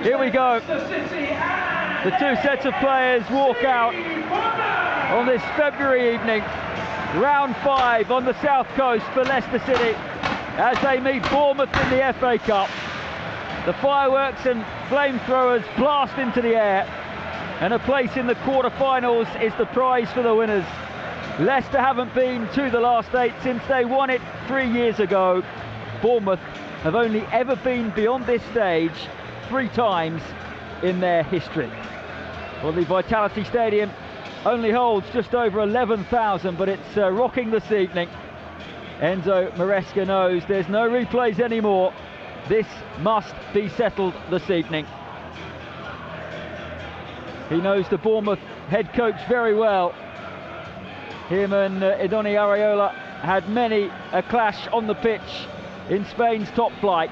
Here we go. The two sets of players walk out on this February evening. Round 5 on the south coast for Leicester City as they meet Bournemouth in the FA Cup. The fireworks and flamethrowers blast into the air, and a place in the quarter-finals is the prize for the winners. Leicester haven't been to the last 8 since they won it 3 years ago. Bournemouth have only ever been beyond this stage 3 times in their history. Well, the Vitality Stadium only holds just over 11,000, but it's rocking this evening. Enzo Maresca knows there's no replays anymore. This must be settled this evening. He knows the Bournemouth head coach very well. Him and Idoni Areola had many a clash on the pitch in Spain's top flight.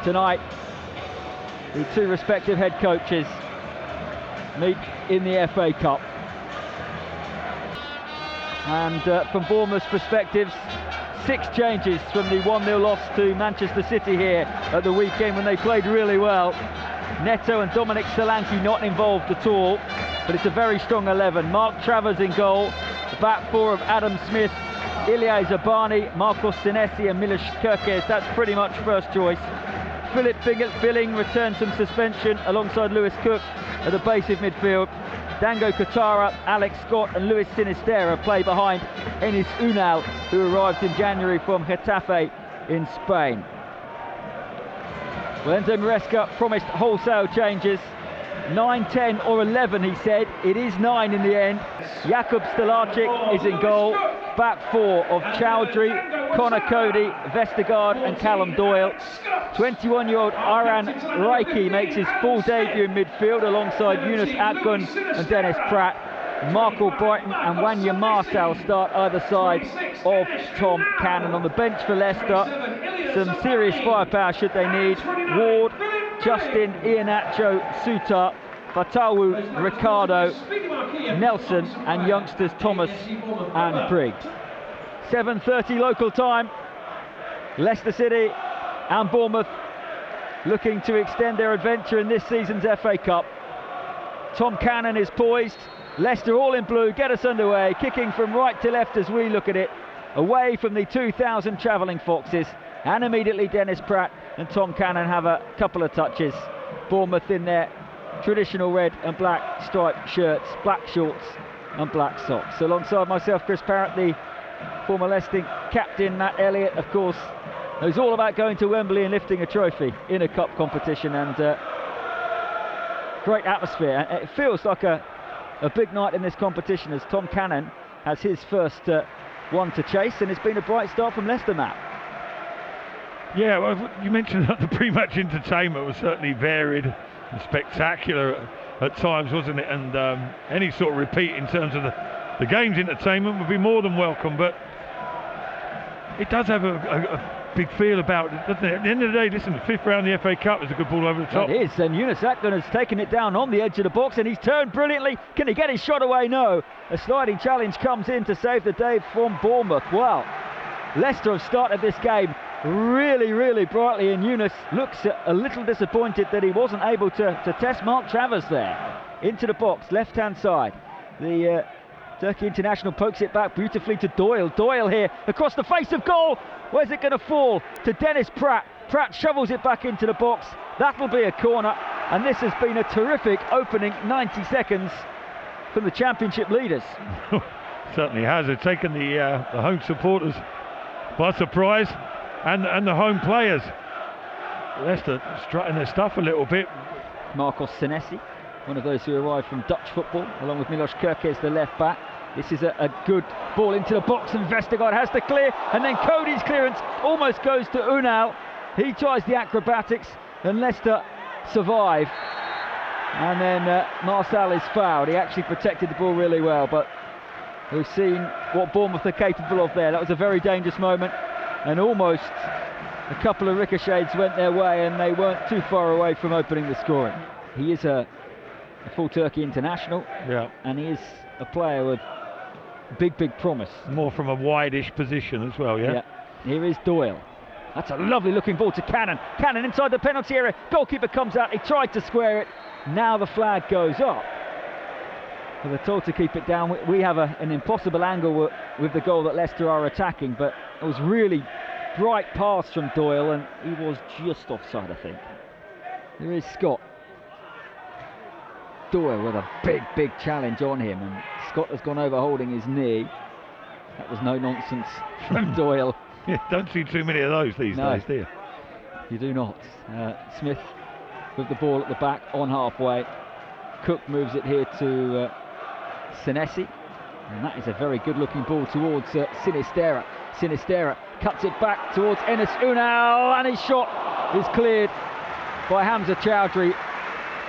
Tonight, the 2 respective head coaches meet in the FA Cup. And from Bournemouth's perspectives, 6 changes from the 1-0 loss to Manchester City here at the weekend when they played really well. Neto and Dominic Solanke not involved at all, but it's a very strong 11. Mark Travers in goal, the back 4 of Adam Smith, Ilya Zabani, Marcos Senesi and Milos Kerkez. That's pretty much first choice. Philip Billing returns from suspension alongside Lewis Cook at the base of midfield. Dango Katara, Alex Scott and Luis Sinisterra play behind Enis Unal, who arrived in January from Getafe in Spain. Well, Enzo Maresca promised wholesale changes. 9, 10 or 11, he said. It is 9 in the end. Jakub Stalacic is in goal. Back 4 of Chowdhury, Connor Cody, Vestergaard and Callum Doyle. 21-year-old Aran Reiki makes his full debut in midfield alongside Yunus Akgun and Dennis Pratt. Marco Brighton and Wanya Marshall start either side of Tom Cannon. On the bench for Leicester, some serious firepower should they need. Ward, Justin, Iheanacho, Suter, Fatawu, Ricardo, Nelson and youngsters Thomas and Briggs. 7:30 local time. Leicester City and Bournemouth looking to extend their adventure in this season's FA Cup. Tom Cannon is poised. Leicester all in blue, get us underway, kicking from right to left as we look at it, away from the 2,000 travelling foxes, and immediately Dennis Pratt and Tom Cannon have a couple of touches. Bournemouth in their traditional red and black striped shirts, black shorts and black socks. Alongside myself, Chris Parrott, the former Leicester captain. Matt Elliott, of course, knows all about going to Wembley and lifting a trophy in a cup competition, and great atmosphere. It feels like a big night in this competition as Tom Cannon has his first one to chase, and it's been a bright start from Leicester, Matt. Yeah, well, you mentioned that the pre-match entertainment was certainly varied and spectacular at times, wasn't it? And any sort of repeat in terms of the game's entertainment would be more than welcome, but it does have a big feel about it, doesn't it? At the end of the day, listen, the 5th round of the FA Cup is a good ball over the top. It is, and Yunus Akgun has taken it down on the edge of the box, and he's turned brilliantly. Can he get his shot away? No. A sliding challenge comes in to save the day from Bournemouth. Well, Leicester have started this game really, really brightly, and Yunus looks a little disappointed that he wasn't able to test Mark Travers there. Into the box, left-hand side. The Turkey international pokes it back beautifully to Doyle. Doyle here across the face of goal. Where's it going to fall? To Dennis Pratt. Pratt shovels it back into the box. That'll be a corner, and this has been a terrific opening 90 seconds from the Championship leaders. Certainly has. It's taken the home supporters by surprise, and the home players. Leicester strutting their stuff a little bit. Marcos Senesi, one of those who arrived from Dutch football, along with Milos Kerkez, the left back. This is a good ball into the box, and Vestergaard has to clear, and then Cody's clearance almost goes to Unal. He tries the acrobatics, and Leicester survive. And then Marshall is fouled. He actually protected the ball really well, but we've seen what Bournemouth are capable of there. That was a very dangerous moment, and almost a couple of ricochets went their way, and they weren't too far away from opening the scoring. He is a full Turkey international, yeah, and he is a player with big promise. More from a wide-ish position as well, yeah? Yeah. Here is Doyle. That's a lovely looking ball to Cannon. Cannon inside the penalty area. Goalkeeper comes out. He tried to square it. Now the flag goes up. So they're told to keep it down. We have an impossible angle with the goal that Leicester are attacking, but it was really bright pass from Doyle, and he was just offside, I think. There is Scott. Doyle with a big challenge on him, and Scott has gone over holding his knee. That was no nonsense from Doyle. Yeah, don't see too many of those these days, do you? You do not. Smith with the ball at the back on halfway. Cook moves it here to Senesi, and that is a very good looking ball towards Sinisterra. Sinisterra cuts it back towards Enes Unal, and his shot is cleared by Hamza Chowdhury.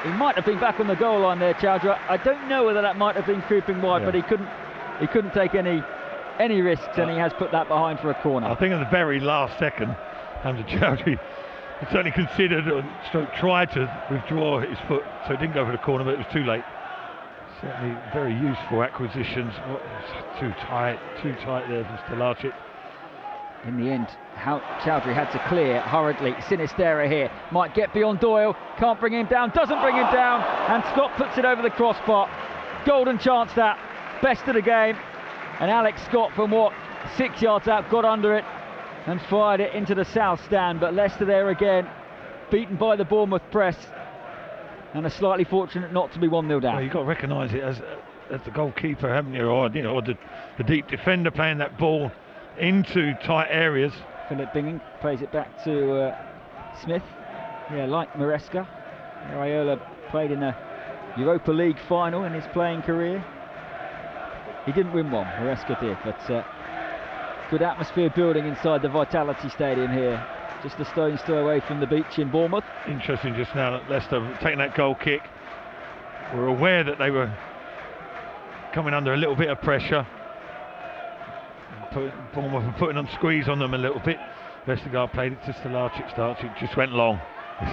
He might have been back on the goal line there, Chowdhury. I don't know whether that might have been creeping wide, but he couldn't take any risks, and he has put that behind for a corner. I think at the very last second, Hamza Chowdhury certainly considered or tried to withdraw his foot, so he didn't go for the corner, but it was too late. Certainly very useful acquisitions. Too tight there for Stalacic. In the end, Chowdhury had to clear hurriedly. Sinisterra here might get beyond Doyle, can't bring him down, doesn't bring him down, and Scott puts it over the crossbar. Golden chance that, best of the game, and Alex Scott from 6 yards out got under it and fired it into the south stand. But Leicester there again, beaten by the Bournemouth press, and are slightly fortunate not to be 1-0 down. Well, you've got to recognise it as the goalkeeper, haven't you? Or the deep defender playing that ball into tight areas. Philip Bingham plays it back to Smith. Yeah, like Maresca. Raiola played in a Europa League final in his playing career. He didn't win one, Maresca did, but good atmosphere building inside the Vitality Stadium here. Just a stone's throw away from the beach in Bournemouth. Interesting just now that Leicester taking that goal kick. We're aware that they were coming under a little bit of pressure. Bournemouth were putting on squeeze on them a little bit. Vestergaard played it to Stalacic. Stalacic just went long.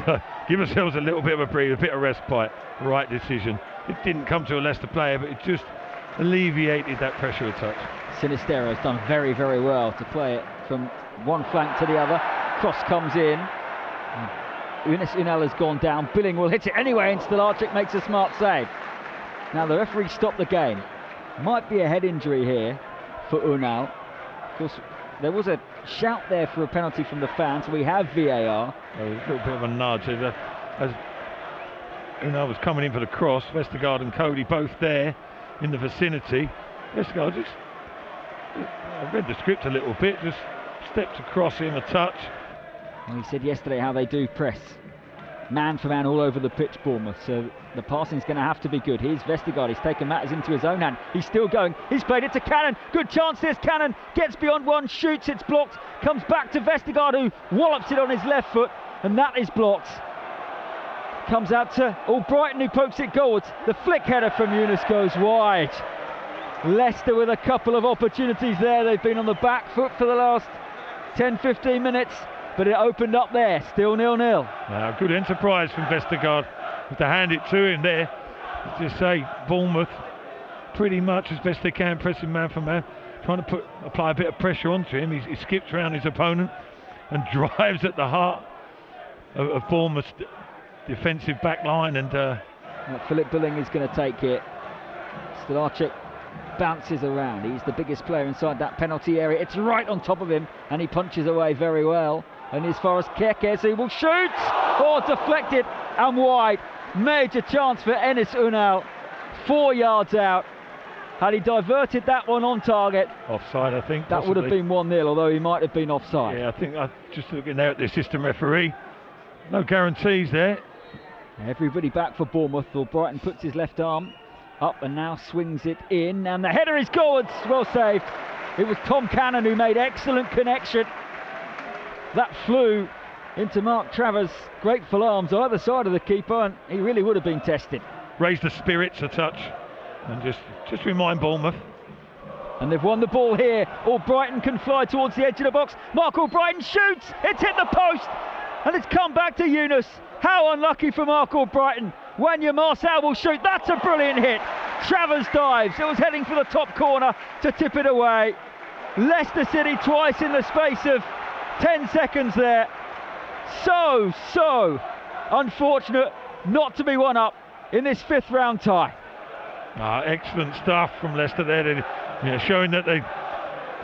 So give ourselves a little bit of a breather, a bit of respite. Right decision. It didn't come to a Leicester player, but it just alleviated that pressure a touch. Sinisterra has done very well to play it from one flank to the other. Cross comes in. Enes Unal has gone down. Billing will hit it anyway, and Stalacic makes a smart save. Now the referee stopped the game. Might be a head injury here for Unal. Of course, there was a shout there for a penalty from the fans. We have VAR. A little bit of a nudge as Unal was coming in for the cross. Vestergaard and Cody both there in the vicinity. Vestergaard just, I read the script a little bit, just stepped across him a touch. Well, he said yesterday how they do press man for man all over the pitch, Bournemouth, so the passing's going to have to be good. Here's Vestergaard, he's taken matters into his own hand. He's still going, he's played it to Cannon. Good chance, there's Cannon, gets beyond one, shoots, it's blocked, comes back to Vestergaard, who wallops it on his left foot, and that is blocked. Comes out to Brighton, who pokes it goalwards. The flick header from Yunus goes wide. Leicester with a couple of opportunities there. They've been on the back foot for the last 10-15 minutes, but it opened up there, still 0-0. Good enterprise from Vestergaard to hand it to him there. Just say Bournemouth pretty much as best they can, pressing man for man, trying to apply a bit of pressure onto him. He skips around his opponent and drives at the heart of Bournemouth's defensive back line. And Philip Billing is going to take it. Stalacic bounces around. He's the biggest player inside that penalty area. It's right on top of him, and he punches away very well. And as far as Kekes, who will shoot! Oh, deflected and wide. Major chance for Enes Unal. 4 yards out. Had he diverted that one on target, offside, I think. That would have been 1-0, although he might have been offside. Yeah, I think just looking there at the assistant referee, no guarantees there. Everybody back for Bournemouth. Brighton puts his left arm up and now swings it in, and the header is goalwards. Well saved. It was Tom Cannon who made excellent connection. That flew into Mark Travers' grateful arms either side of the keeper, and he really would have been tested. Raised the spirits a touch and just remind Bournemouth. And they've won the ball here. Brighton can fly towards the edge of the box. Mark Albrighton shoots. It's hit the post, and it's come back to Yunus. How unlucky for Mark Albrighton. Wanya Marcel will shoot. That's a brilliant hit. Travers dives. It was heading for the top corner to tip it away. Leicester City twice in the space of 10 seconds there. So unfortunate not to be one up in this 5th round tie. Excellent stuff from Leicester there, showing that they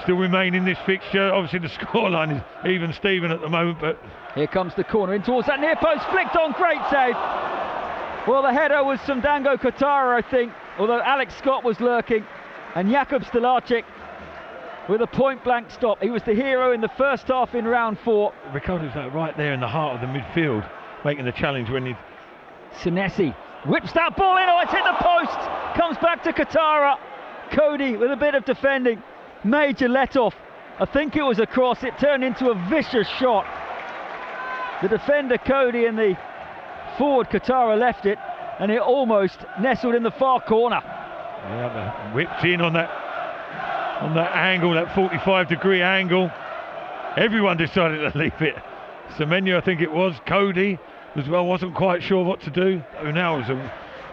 still remain in this fixture. Obviously the scoreline is even Steven at the moment, but here comes the corner in towards that near post, flicked on, great save. Well, the header was from Dango Katara, I think, although Alex Scott was lurking, and Jakub Stelacic with a point-blank stop. He was the hero in the first half in round 4. Ricardo's right there in the heart of the midfield, making the challenge when he... Senesi whips that ball in, it's hit the post, comes back to Katara. Cody with a bit of defending, major let-off. I think it was a cross, it turned into a vicious shot. The defender Cody and the forward Katara left it, and it almost nestled in the far corner. Yeah, whipped in on that angle, that 45-degree angle. Everyone decided to leave it. Semenyo, I think it was. Cody as well wasn't quite sure what to do. Now was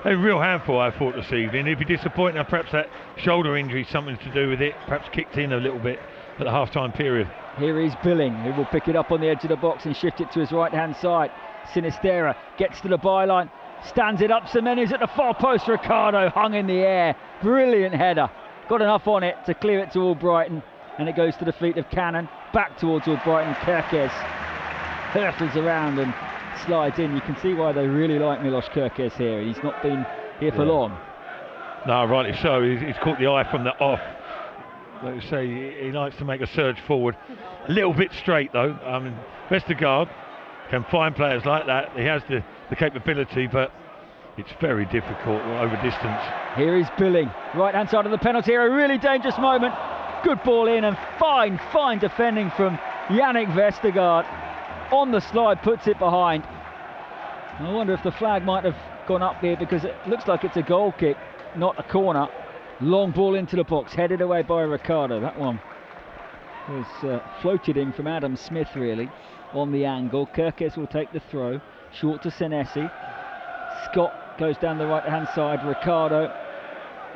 a real handful, I thought, this evening. If you're disappointed, perhaps that shoulder injury, something to do with it, perhaps kicked in a little bit at the half-time period. Here is Billing, who will pick it up on the edge of the box and shift it to his right-hand side. Sinistera gets to the byline, stands it up. Semenyo's at the far post. Ricardo hung in the air. Brilliant header. Got enough on it to clear it to Albrighton, and it goes to the feet of Cannon. Back towards Albrighton. Kerkez hurtles around and slides in. You can see why they really like Milos Kerkez here. He's not been here for long. No, rightly so. He's caught the eye from the off. Like you say, he likes to make a surge forward. A little bit straight though. Vestergaard can find players like that. He has the capability, but it's very difficult over distance. Here is Billing, right hand side of the penalty area. A really dangerous moment. Good ball in, and fine defending from Yannick Vestergaard. On the slide, puts it behind. I wonder if the flag might have gone up here, because it looks like it's a goal kick, not a corner. Long ball into the box, headed away by Ricardo. That one was floated in from Adam Smith, really, on the angle. Kerkez will take the throw, short to Senesi. Scott goes down the right hand side. Ricardo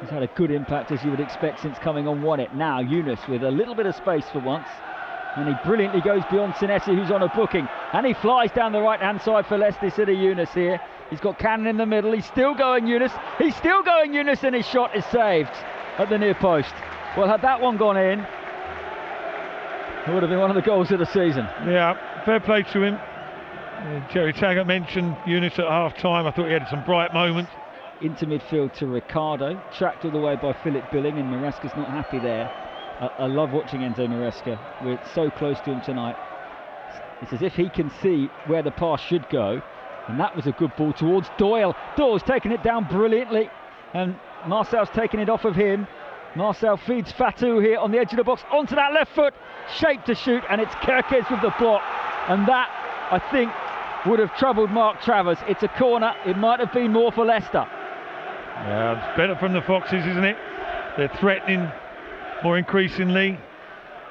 has had a good impact, as you would expect, since coming on. Won it. Now Yunus with a little bit of space for once, and he brilliantly goes beyond Senesi, who's on a booking, and he flies down the right hand side for Leicester City. Yunus here, he's got Cannon in the middle. He's still going Yunus, and his shot is saved at the near post. Well, had that one gone in, it would have been one of the goals of the season. Yeah, fair play to him. Jerry Taggart mentioned Yunus at half time. I thought he had some bright moments. Into midfield to Ricardo, tracked all the way by Philip Billing, and Maresca's not happy there. I love watching Enzo Maresca. We're so close to him tonight. It's as if he can see where the pass should go, and that was a good ball towards Doyle. Doyle's taken it down brilliantly, and Marcel's taken it off of him. Marcel feeds Fatawu here on the edge of the box, onto that left foot, shape to shoot, and it's Kerkez with the block, and that, I think, would have troubled Mark Travers. It's a corner. It might have been more for Leicester. Yeah, it's better from the Foxes, isn't it? They're threatening more increasingly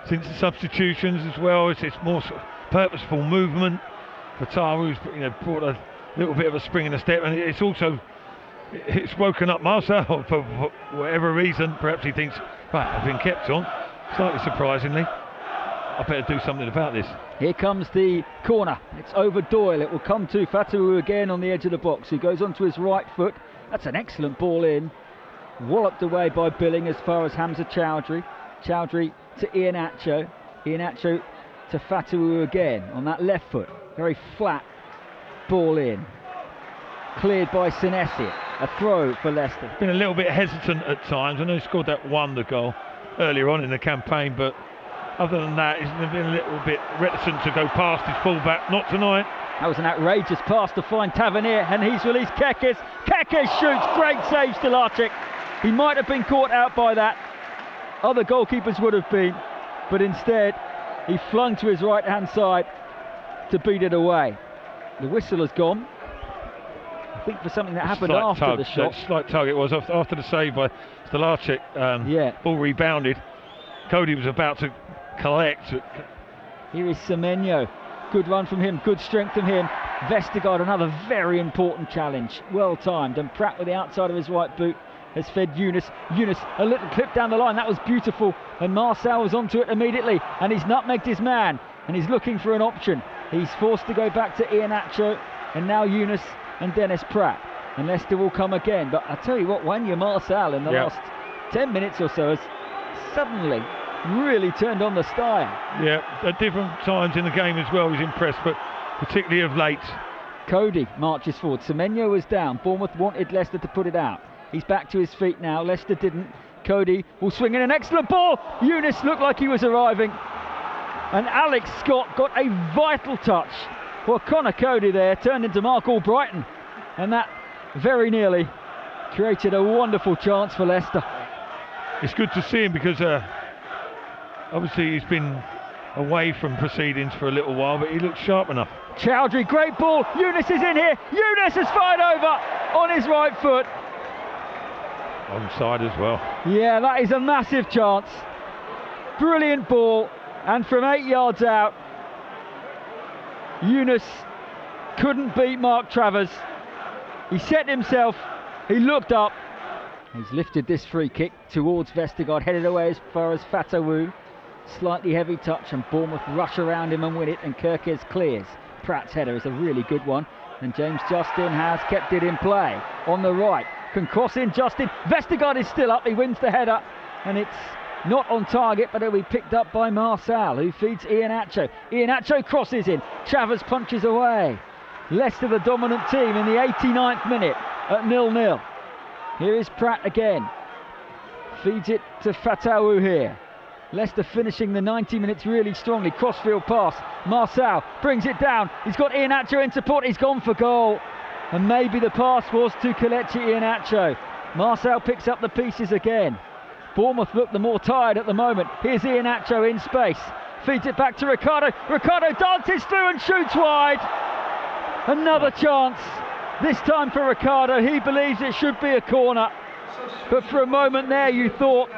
since the substitutions as well. It's more sort of purposeful movement. Fatawu, who's brought a little bit of a spring in the step, and it's woken up Marcel for whatever reason. Perhaps he thinks, right, I've been kept on, slightly surprisingly. I better do something about this. Here comes the corner. It's over Doyle. It will come to Fatawu again on the edge of the box. He goes onto his right foot. That's an excellent ball in. Walloped away by Billing as far as Hamza Chowdhury. Chowdhury to Iheanacho. Iheanacho to Fatawu again on that left foot. Very flat ball in. Cleared by Senesi. A throw for Leicester. Been a little bit hesitant at times. I know he scored that wonder goal earlier on in the campaign, but other than that, he's been a little bit reticent to go past his fullback. Not tonight. That was an outrageous pass to find Tavernier, and he's released Kerkez. Kerkez shoots, great save, Stelacic. He might have been caught out by that. Other goalkeepers would have been, but instead he flung to his right hand side to beat it away. The whistle has gone, I think, for something that happened after the shot. Slight tug it was after the save by Stelacic. Ball rebounded. Cody was about to collect. Here is Semenyo. Good run from him, good strength from him. Vestergaard, another very important challenge. Well timed, and Pratt with the outside of his right boot has fed Yunus. Yunus, a little clip down the line, that was beautiful, and Marcel was onto it immediately, and he's nutmegged his man. and he's looking for an option. He's forced to go back to Iheanacho, and now Yunus and Dennis Praet. And Leicester will come again. But I tell you what, Wanya Marçal in the last 10 minutes or so has suddenly really turned on the style. Yeah, at different times in the game as well, he's impressed, but particularly of late. Cody marches forward. Semenyo was down. Bournemouth wanted Leicester to put it out. He's back to his feet now. Leicester didn't. Cody will swing in an excellent ball. Yunus looked like he was arriving. And Alex Scott got a vital touch. Well, Connor Cody there turned into Mark Albrighton. And that very nearly created a wonderful chance for Leicester. It's good to see him because obviously he's been away from proceedings for a little while, but he looks sharp enough. Chowdhury, great ball. Yunus is in here. Yunus has fired over on his right foot. Onside as well. Yeah, that is a massive chance. Brilliant ball. And from 8 yards out, Yunus couldn't beat Mark Travers. He set himself, he looked up. He's lifted this free kick towards Vestergaard, headed away as far as Fatawu. Slightly heavy touch, and Bournemouth rush around him and win it, and Kirkes clears. Pratt's header is a really good one, and James Justin has kept it in play. On the right, can cross in Justin. Vestergaard is still up, he wins the header, and it's not on target, but it'll be picked up by Marçal, who feeds Iheanacho. Iheanacho crosses in, Travers punches away. Leicester the dominant team in the 89th minute at 0-0. Here is Pratt again. Feeds it to Fatawu here. Leicester finishing the 90 minutes really strongly. Crossfield pass. Marçal brings it down. He's got Iheanacho in support. He's gone for goal. And maybe the pass was to Kelechi Iheanacho. Marçal picks up the pieces again. Bournemouth look the more tired at the moment. Here's Iheanacho in space. Feeds it back to Ricardo. Ricardo dances through and shoots wide. Another chance. This time for Ricardo. He believes it should be a corner. But for a moment there you thought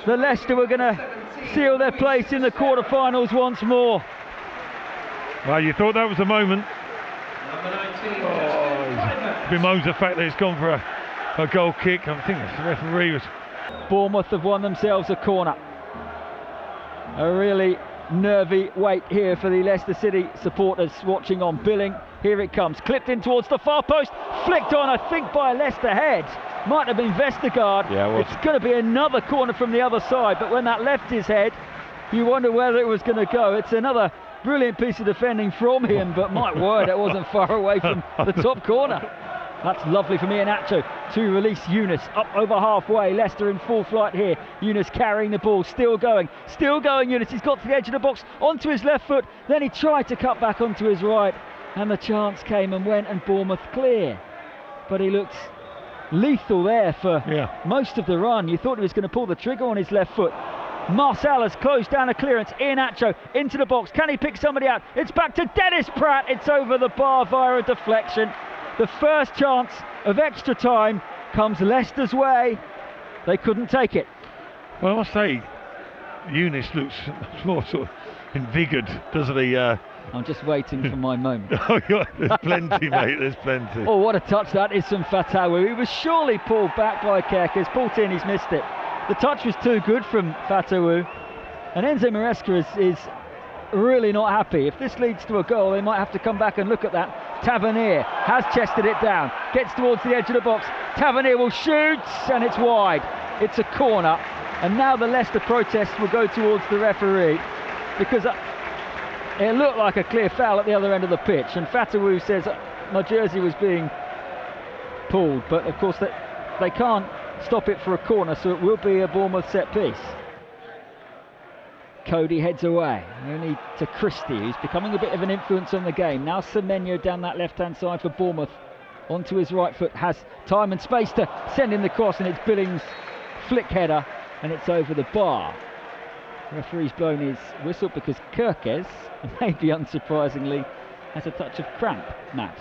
the Leicester were going to seal their place in the quarter-finals once more. Well, you thought that was the moment. Bemoans the fact that it's gone for a goal kick. I think the referee was... Bournemouth have won themselves a corner. A really nervy wait here for the Leicester City supporters watching on billing. Here it comes, clipped in towards the far post, flicked on, I think, by a Leicester head. Might have been Vestergaard. Yeah, it's going to be another corner from the other side, but when that left his head, you wonder whether it was going to go. It's another brilliant piece of defending from him, but my word, it wasn't far away from the top corner. That's lovely from Iheanacho to release Yunus up over halfway. Leicester in full flight here. Yunus carrying the ball, still going Yunus. He's got to the edge of the box, onto his left foot, then he tried to cut back onto his right, and the chance came and went, and Bournemouth clear. But he looked lethal there for most of the run. You thought he was going to pull the trigger on his left foot. Marçal has closed down a clearance. Iheanacho into the box. Can he pick somebody out? It's back to Dennis Praet. It's over the bar via a deflection. The first chance of extra time comes Leicester's way. They couldn't take it. Well, I must say, Yunus looks more sort of invigored, doesn't he? I'm just waiting for my moment. Oh, there's plenty, mate, there's plenty. Oh, what a touch that is from Fatawu. He was surely pulled back by Kirkes. Pulled in, he's missed it. The touch was too good from Fatawu. And Enzo Maresca is really not happy. If this leads to a goal, they might have to come back and look at that. Tavernier has chested it down, gets towards the edge of the box. Tavernier will shoot, and it's wide. It's a corner, and now the Leicester protest will go towards the referee, because it looked like a clear foul at the other end of the pitch, and Fatawu says my jersey was being pulled, but of course they can't stop it for a corner, so it will be a Bournemouth set piece. Cody heads away, only to Christie, who's becoming a bit of an influence on the game. Now Semenyo down that left-hand side for Bournemouth, onto his right foot, has time and space to send in the cross, and it's Billings' flick header, and it's over the bar. The referee's blown his whistle because Kirkes, maybe unsurprisingly, has a touch of cramp, Matt.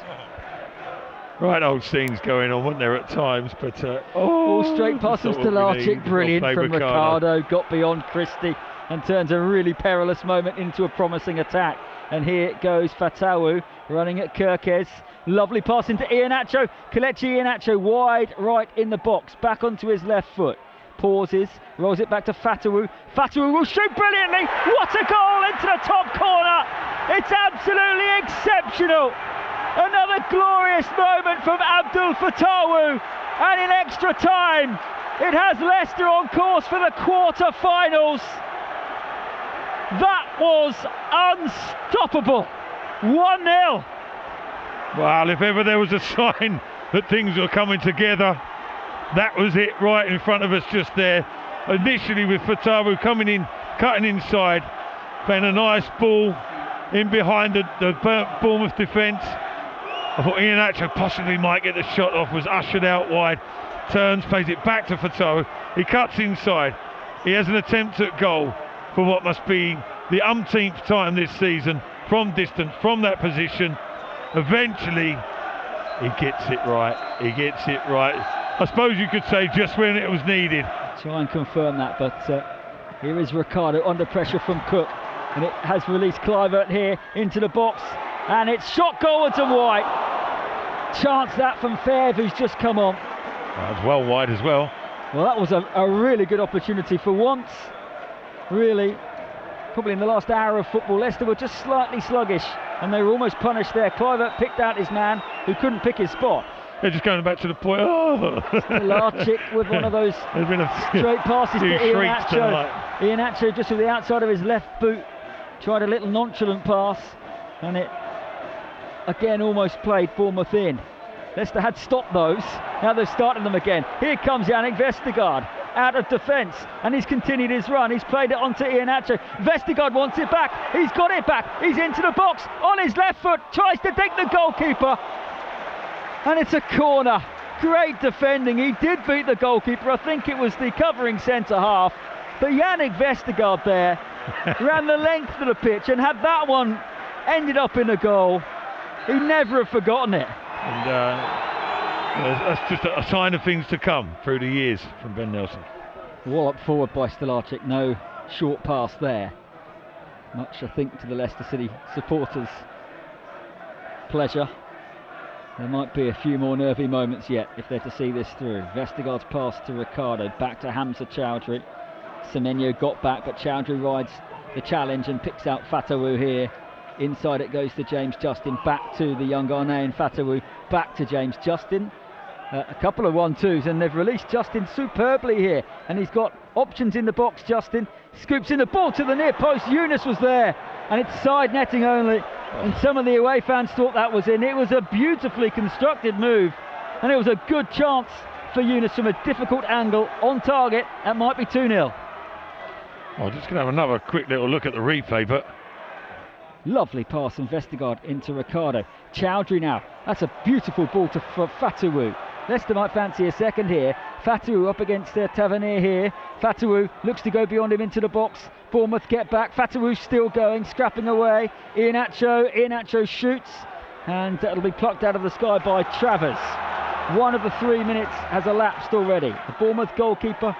Right, old scenes going on, weren't there, at times, but... straight past from Stelacic, brilliant from Ricardo, got beyond Christie, and turns a really perilous moment into a promising attack. And here goes Fatawu running at Kirkes. Lovely pass into Iheanacho. Kelechi Iheanacho wide right in the box, back onto his left foot. pauses, rolls it back to Fatawu. Fatawu will shoot brilliantly. What a goal into the top corner! It's absolutely exceptional. Another glorious moment from Abdul Fatawu, and in extra time, it has Leicester on course for the quarter-finals. That was unstoppable. 1-0. Well, if ever there was a sign that things were coming together, that was it right in front of us just there. Initially with Fatawu coming in, cutting inside, playing a nice ball in behind the Bournemouth defence. I thought Iheanacho possibly might get the shot off, was ushered out wide, turns, plays it back to Fatawu. He cuts inside. He has an attempt at goal for what must be the umpteenth time this season, from distance, from that position. Eventually, he gets it right. He gets it right. I suppose you could say just when it was needed. Try and confirm that, but here is Ricardo under pressure from Cook, and it has released Kluivert here into the box, and it's shot goalwards and wide. Chance that from Fair, who's just come on. That was well wide as well. Well, that was a really good opportunity for once. Really, probably in the last hour of football, Leicester were just slightly sluggish, and they were almost punished there. Kluivert picked out his man, who couldn't pick his spot. They're just going back to the point. Oh. Larchik with one of those straight passes to Iheanacho. Iheanacho just with the outside of his left boot tried a little nonchalant pass, and it again almost played Bournemouth in. Leicester had stopped those, now they've started them again. Here comes Yannick Vestergaard out of defence, and he's continued his run. He's played it onto Iheanacho. Vestergaard wants it back, he's got it back, he's into the box on his left foot, tries to dig the goalkeeper, and it's a corner. Great defending. He did beat the goalkeeper. I think it was the covering centre half, but Yannick Vestergaard there ran the length of the pitch, and had that one ended up in a goal, he'd never have forgotten it. And that's just a sign of things to come through the years from Ben Nelson. Wallop forward by Stolarczyk, no short pass there. Much, I think, to the Leicester City supporters' pleasure. There might be a few more nervy moments yet if they're to see this through. Vestergaard's pass to Ricardo, back to Hamza Chowdhury. Semenyo got back, but Chowdhury rides the challenge and picks out Fatawu here. Inside it goes to James Justin, back to the young Ghanaian Fatawu, back to James Justin. A couple of 1-2s, and they've released Justin superbly here, and he's got options in the box. Justin scoops in the ball to the near post. Yunus was there, and it's side netting only, and some of the away fans thought that was in. It was a beautifully constructed move, and it was a good chance for Yunus from a difficult angle, on target. That might be 2-0. I'm just going to have another quick little look at the replay, but lovely pass from Vestergaard into Ricardo. Chowdhury now, that's a beautiful ball to Fatawu. Leicester might fancy a second here. Fatawu up against Tavernier here. Fatawu looks to go beyond him into the box. Bournemouth get back. Fatawu still going, scrapping away. Iheanacho shoots, and it'll be plucked out of the sky by Travers. 1 of the 3 minutes has elapsed already. The Bournemouth goalkeeper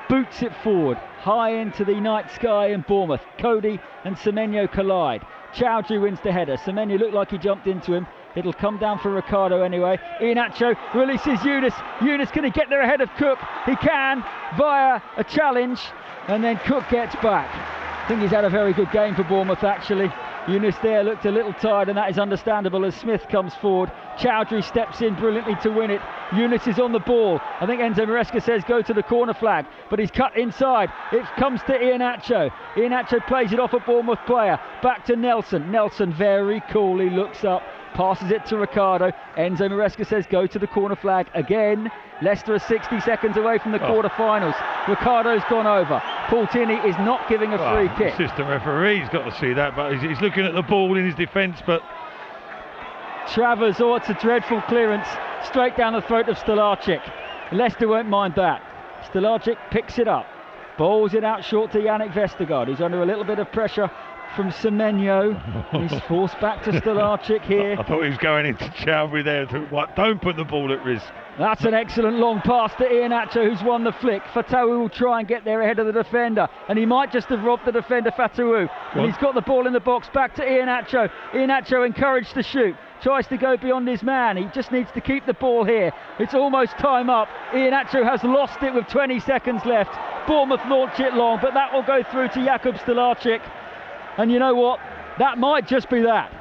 boots it forward, high into the night sky in Bournemouth. Cody and Semenyo collide. Chowdhury wins the header. Semenyo looked like he jumped into him. It'll come down for Ricardo anyway. Iheanacho releases Yunus. Yunus, can he get there ahead of Cook? He can, via a challenge, and then Cook gets back. I think he's had a very good game for Bournemouth, actually. Yunus there looked a little tired, and that is understandable as Smith comes forward. Chowdhury steps in brilliantly to win it. Yunus is on the ball. I think Enzo Maresca says go to the corner flag, but he's cut inside. It comes to Iheanacho. Iheanacho plays it off a Bournemouth player. Back to Nelson. Nelson very coolly looks up, passes it to Ricardo. Enzo Maresca says go to the corner flag again. Leicester are 60 seconds away from the quarter-finals. Ricardo's gone over. Paul Tierney is not giving a free kick. The assistant referee's got to see that, but he's looking at the ball in his defence. But Travers, oh, it's a dreadful clearance straight down the throat of Stolarczyk. Leicester won't mind that. Stolarczyk picks it up, bowls it out short to Yannick Vestergaard, who's under a little bit of pressure from Semenyo. He's forced back to Stolarczyk here. I thought he was going into Chowdhury there. Don't put the ball at risk. That's an excellent long pass to Iheanacho, who's won the flick. Fatawu will try and get there ahead of the defender, and he might just have robbed the defender, Fatawu. And he's got the ball in the box, back to Iheanacho. Iheanacho encouraged to shoot, tries to go beyond his man. He just needs to keep the ball here. It's almost time up. Iheanacho has lost it with 20 seconds left. Bournemouth launch it long, but that will go through to Jakub Stolarczyk. And you know what? That might just be that.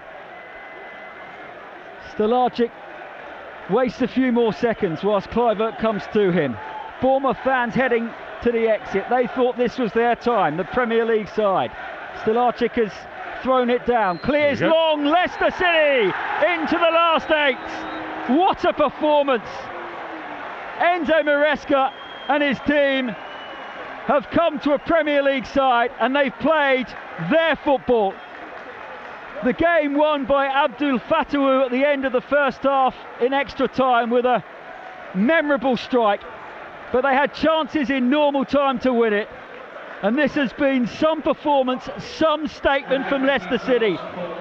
Stolarczyk wastes a few more seconds whilst Kluivert comes to him. Bournemouth fans heading to the exit. They thought this was their time, the Premier League side. Stolarczyk has thrown it down. Clears long. Leicester City into the last 8. What a performance. Enzo Maresca and his team have come to a Premier League side and they've played their football. The game won by Abdul Fatawu at the end of the first half in extra time with a memorable strike, but they had chances in normal time to win it, and this has been some performance, some statement from Leicester City.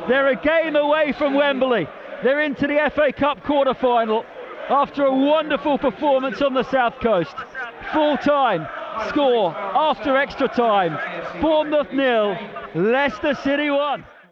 They're a game away from Wembley. They're into the FA Cup quarter-final after a wonderful performance on the South Coast. Full-time score after extra time. Bournemouth 0, Leicester City 1.